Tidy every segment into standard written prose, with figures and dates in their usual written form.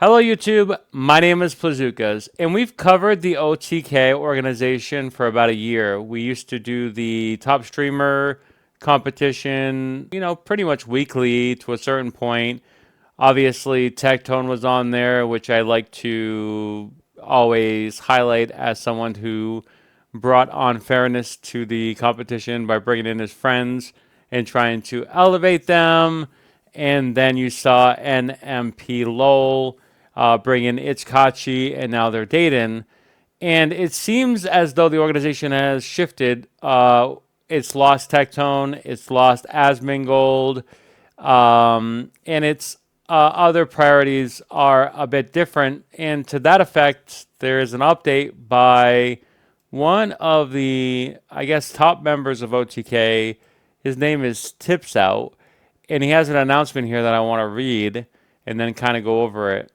Hello YouTube, my name is Plazukas, and we've covered the OTK organization for about a year. We used to do the top streamer competition, pretty much weekly to a certain point. Obviously, Tectone was on there, which I like to always highlight as someone who brought on fairness to the competition by bringing in his friends and trying to elevate them. And then you saw NMP Lowell bring in Ichkachi, and now they're dating. And it seems as though the organization has shifted. It's lost Tectone, it's lost Asmongold, and its other priorities are a bit different. And to that effect, there is an update by one of the, I guess, top members of OTK. His name is Tips Out, and he has an announcement here that I want to read and then kind of go over it.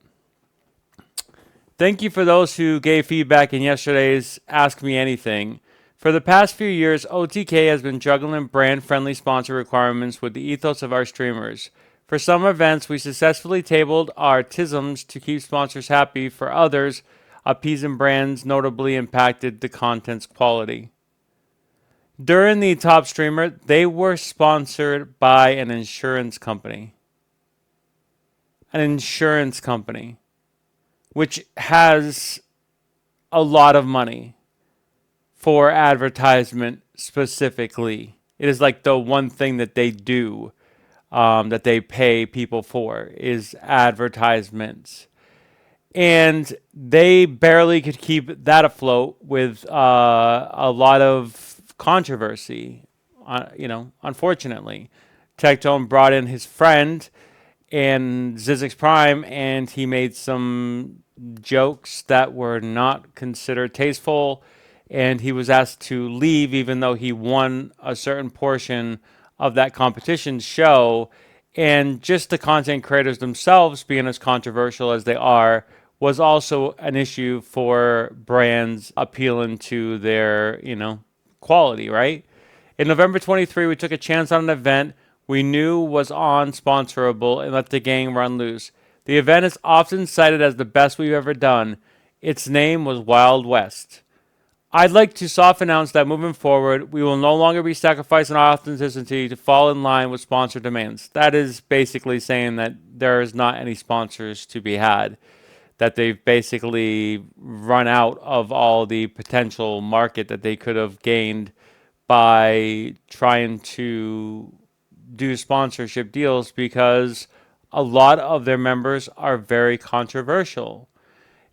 Thank you for those who gave feedback in yesterday's Ask Me Anything. For the past few years, OTK has been juggling brand-friendly sponsor requirements with the ethos of our streamers. For some events, we successfully tabled our TISMs to keep sponsors happy. For others, appeasing brands notably impacted the content's quality. During the top streamer, they were sponsored by an insurance company. Which has a lot of money for advertisement specifically. It is like the one thing that they do, that they pay people for, is advertisements. And they barely could keep that afloat with a lot of controversy, unfortunately. Tectone brought in his friend and Zizix Prime, and he made some jokes that were not considered tasteful, and he was asked to leave even though he won a certain portion of that competition show. And just the content creators themselves being as controversial as they are was also an issue for brands appealing to their, quality, right? In November 23, we took a chance on an event we knew was unsponsorable and let the gang run loose. The event is often cited as the best we've ever done. Its name was Wild West. I'd like to soft announce that moving forward, we will no longer be sacrificing our authenticity to fall in line with sponsor demands. That is basically saying that there is not any sponsors to be had, that they've basically run out of all the potential market that they could have gained by trying to do sponsorship deals, because a lot of their members are very controversial.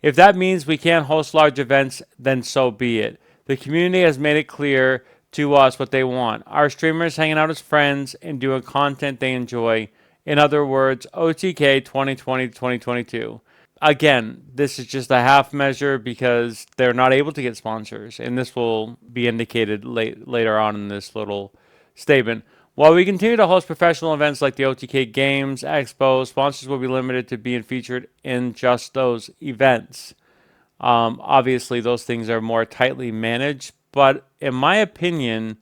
If that means we can't host large events, then so be it. The community has made it clear to us what they want. Our streamers hanging out as friends and doing content they enjoy. In other words, OTK 2020 to 2022. Again, this is just a half measure because they're not able to get sponsors, and this will be indicated later on in this little statement. While we continue to host professional events like the OTK Games Expo, sponsors will be limited to being featured in just those events. Obviously, those things are more tightly managed, but in my opinion,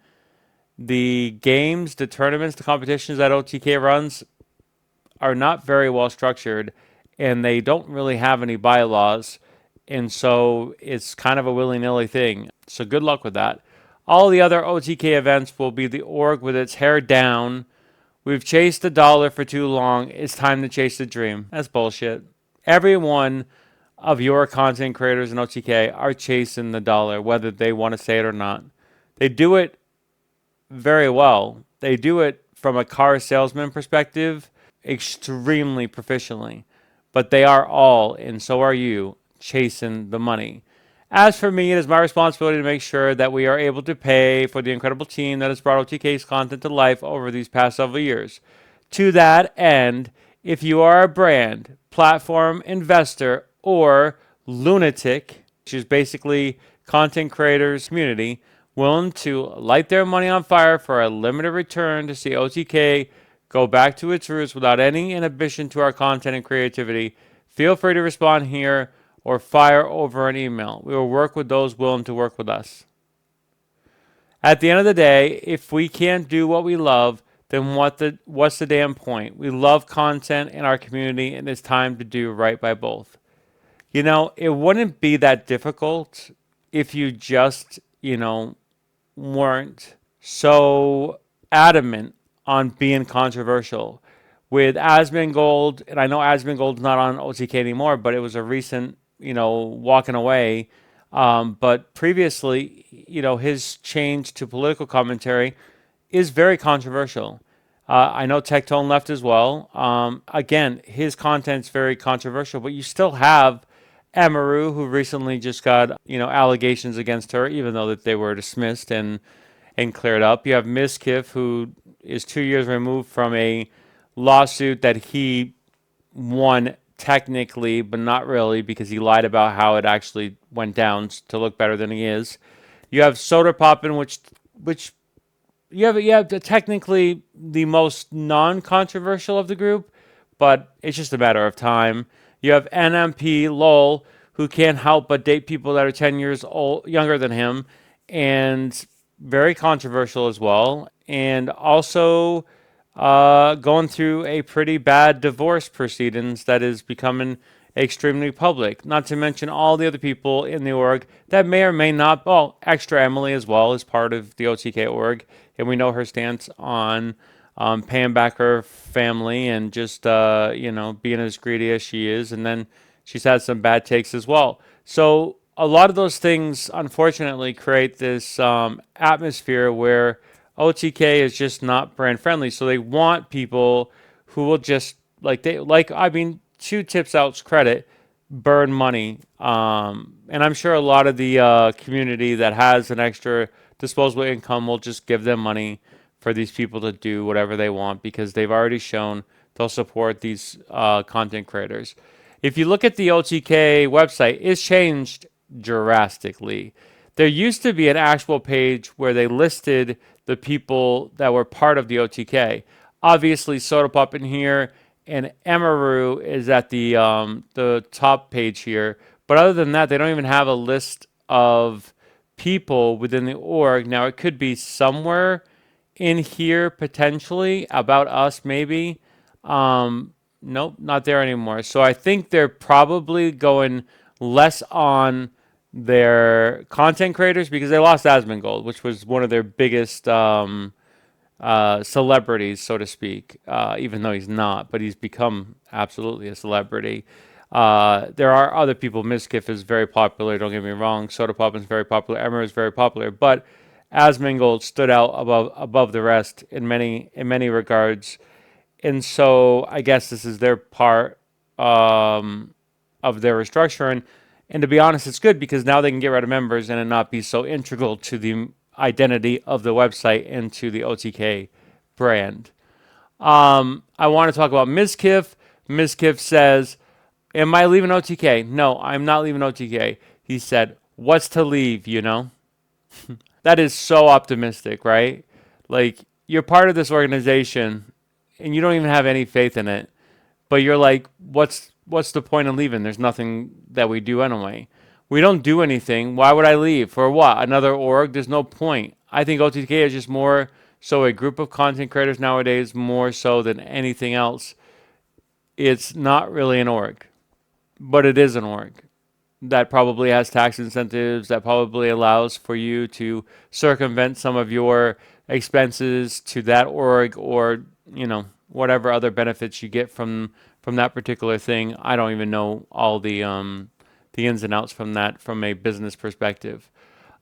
the games, the tournaments, the competitions that OTK runs are not very well structured, and they don't really have any bylaws, and so it's kind of a willy-nilly thing. So good luck with that. All the other OTK events will be the org with its hair down. We've chased the dollar for too long. It's time to chase the dream. That's bullshit. Every one of your content creators in OTK are chasing the dollar, whether they want to say it or not. They do it very well. They do it from a car salesman perspective extremely proficiently. But they are all, and so are you, chasing the money. As for me, it is my responsibility to make sure that we are able to pay for the incredible team that has brought OTK's content to life over these past several years. To that end, if you are a brand, platform, investor, or lunatic, which is basically content creators community, willing to light their money on fire for a limited return to see OTK go back to its roots without any inhibition to our content and creativity, feel free to respond here or fire over an email. We will work with those willing to work with us. At the end of the day, if we can't do what we love, then what's the damn point? We love content in our community, and it's time to do right by both. It wouldn't be that difficult if you just, weren't so adamant on being controversial. With Asmongold, and I know Asmongold's not on OTK anymore, but it was a recent, walking away. But previously, his change to political commentary is very controversial. I know Tectone left as well. Again, his content's very controversial, but you still have Amaru, who recently just got allegations against her, even though that they were dismissed and cleared up. You have Miskiff, who is 2 years removed from a lawsuit that he won technically, but not really because he lied about how it actually went down to look better than he is. You have Soda Poppin, which you have technically the most non-controversial of the group, but it's just a matter of time. You have NMP Lowell, who can't help but date people that are 10 years younger than him, and very controversial as well. And also going through a pretty bad divorce proceedings that is becoming extremely public. Not to mention all the other people in the org that may or may not. Well, Extra Emily as well is part of the OTK org, and we know her stance on paying back her family and just being as greedy as she is. And then she's had some bad takes as well. So a lot of those things, unfortunately, create this atmosphere where OTK is just not brand friendly. So they want people who will just to Tips Out's credit, burn money. And I'm sure a lot of the community that has an extra disposable income will just give them money for these people to do whatever they want because they've already shown they'll support these content creators. If you look at the OTK website, it's changed drastically. There used to be an actual page where they listed the people that were part of the OTK. Obviously, Soda Pop in here and Emaru is at the top page here. But other than that, they don't even have a list of people within the org. Now, it could be somewhere in here potentially about us, maybe. Nope, not there anymore. So I think they're probably going less on their content creators because they lost Asmongold, which was one of their biggest celebrities, so to speak, even though he's not, but he's become absolutely a celebrity. There are other people. Miskiff is very popular, don't get me wrong. Soda Pop is very popular. Emmer is very popular, but Asmongold stood out above the rest in many regards. And so I guess this is their part of their restructuring. And to be honest, it's good because now they can get rid of members and it not be so integral to the identity of the website and to the OTK brand. I want to talk about Miskiff. Miskiff says, am I leaving OTK? No, I'm not leaving OTK. He said, what's to leave, That is so optimistic, right? Like, you're part of this organization and you don't even have any faith in it. But you're like, what's the point of leaving? There's nothing that we do anyway. We don't do anything. Why would I leave? For what? Another org? There's no point. I think OTK is just more so a group of content creators nowadays, more so than anything else. It's not really an org, but it is an org that probably has tax incentives, that probably allows for you to circumvent some of your expenses to that org or, whatever other benefits you get from that particular thing. I don't even know all the ins and outs from that from a business perspective.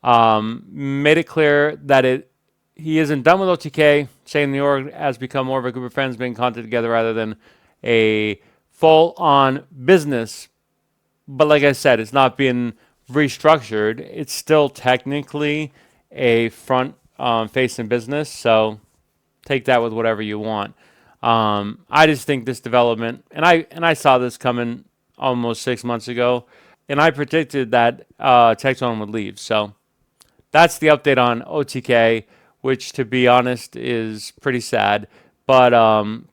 Made it clear that he isn't done with OTK, saying the org has become more of a group of friends being content together rather than a full-on business. But like I said, it's not being restructured. It's still technically a front-facing business, so take that with whatever you want. I just think this development, and I saw this coming almost 6 months ago, and I predicted that Tectone would leave. So that's the update on OTK, which, to be honest, is pretty sad, but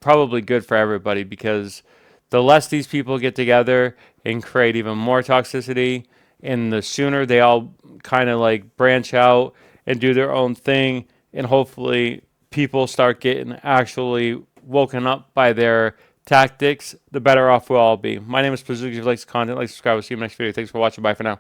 probably good for everybody because the less these people get together and create even more toxicity, and the sooner they all kind of like branch out and do their own thing, and hopefully people start getting actually woken up by their tactics, the better off we'll all be. My name is Pazuki. If you like this content, like, subscribe. We'll see you in the next video. Thanks for watching. Bye for now.